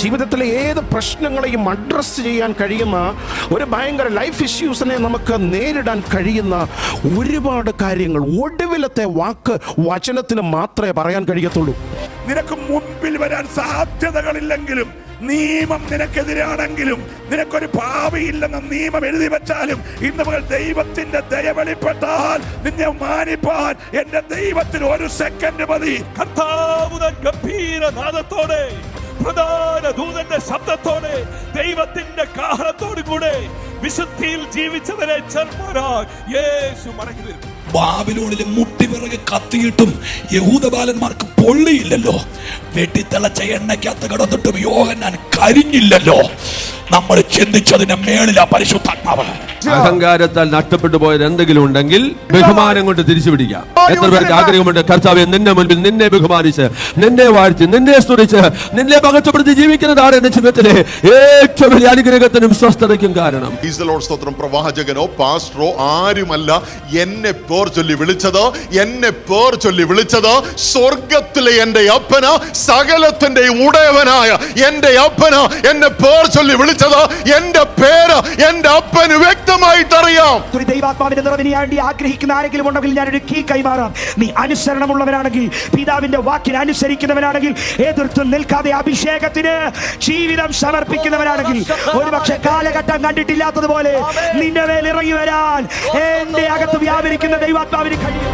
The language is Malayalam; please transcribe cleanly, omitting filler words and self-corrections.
ജീവിതത്തിലെ ഏത് പ്രശ്നങ്ങളെയും അഡ്രസ്സ് ചെയ്യാൻ കഴിയുന്ന ഒരു ഭയങ്കര ലൈഫ് ഇഷ്യൂസിനെ നമുക്ക് നേരിടാൻ കഴിയുന്ന ഒരുപാട് കാര്യങ്ങൾ ഒടുവിലത്തെ വാക്ക് വചനത്തിന് മാത്രമേ പറയാൻ കഴിയത്തുള്ളൂ. നിനക്ക് മുൻപിൽ വരാൻ സാധ്യതകളില്ലെങ്കിലും, നിയമം നിനക്കെതിരാണെങ്കിലും, നിനക്കൊരു ഭാവിയില്ലെന്ന് നിയമം എഴുതി വെച്ചാലും, ഇന്ന് മുതൽ ദൈവത്തിന്റെ ദയ വെളിപ്പെട്ടാൽ നിന്നെ മാനിപ്പാൻ എന്റെ ദൈവത്തിന് ഒരു സെക്കൻഡ് മതി. കർത്താവ് ഗംഭീരനാദത്തോടെ, പ്രധാന ദൂതന്റെ ശബ്ദത്തോടെ, ദൈവത്തിന്റെ കാഹളത്തോടു കൂടെ വിശുദ്ധിയിൽ ജീവിച്ചവരെ ചെറുപ്പരാൻ യേശു മടങ്ങി വരും. ബാബിലോണിലെ മുട്ടിപിറകെ കത്തിയിട്ടും യഹൂദ ബാലന്മാർക്ക് പൊള്ളിയില്ലല്ലോ. വെട്ടിത്തിളച്ച എണ്ണയ്ക്കകത്ത് കിടന്നിട്ടും യോഹന്നാൻ കരിഞ്ഞില്ലല്ലോ. നമ്മൾ ചിന്തിച്ചതിന് മേളിലാ പരിശുദ്ധാത്മാവ്. അഹങ്കാരത്താൽ നഷ്ടപ്പെട്ടു പോയത് എന്തെങ്കിലും ഉണ്ടെങ്കിൽ ബഹുമാനം കൊണ്ട് തിരിച്ചു പിടിക്കാം. എത്ര പേർക്ക് ആഗ്രഹമുണ്ട് കർത്താവേ നിന്നെ മുൻപിൽ നിന്നെ ബഹുമാനിച്ച്, നിന്നെ വാഴ്ത്തി, നിന്നെ സ്തുതിച്ച്, നിന്നെ പകച്ചപ്പെടുത്തി ജീവിക്കുന്നതാണ് എന്റെ ജീവിതത്തിലെ ഏറ്റവും വലിയ അനുഗ്രഹത്തിനും സ്വസ്ഥതയ്ക്കും കാരണം. സ്തോത്രം. പ്രവാചകനോ പാസ്റ്ററോ ആരുമല്ല എന്നെ പേർ ചൊല്ലി വിളിച്ചത്. എന്നെ പേർ ചൊല്ലി വിളിച്ചത് സ്വർഗത്തിലെ എന്റെ അപ്പന, സകലത്തിന്റെ ഉടയവനായ എന്റെ അപ്പന എന്നെ പേർ ചൊല്ലി വിളിച്ചത്. എന്റെ പേര് എന്റെ അപ്പന് വ്യക്തമായിട്ട് അറിയാം. ദൈവാത്മാവിന്റെ നിറവിനെ വേണ്ടി ആഗ്രഹിക്കുന്ന ആരെങ്കിലും ഉണ്ടെങ്കിൽ ഞാനൊരു കീ കൈമാറാം. നീ അനുസരണമുള്ളവനാണെങ്കിൽ, പിതാവിന്റെ വാക്കിനെ അനുസരിക്കുന്നവനാണെങ്കിൽ, എതിർത്ത് നിൽക്കാതെ അഭിഷേകത്തിന് ജീവിതം സമർപ്പിക്കുന്നവനാണെങ്കിൽ, ഒരുപക്ഷെ കാലഘട്ടം കണ്ടിട്ടില്ലാത്തതുപോലെ നിന്റെ മേൽ ഇറങ്ങി വരാൻ എന്റെ അകത്ത് വ്യാപരിക്കുന്ന ദൈവാത്മാവിന് കഴിയും.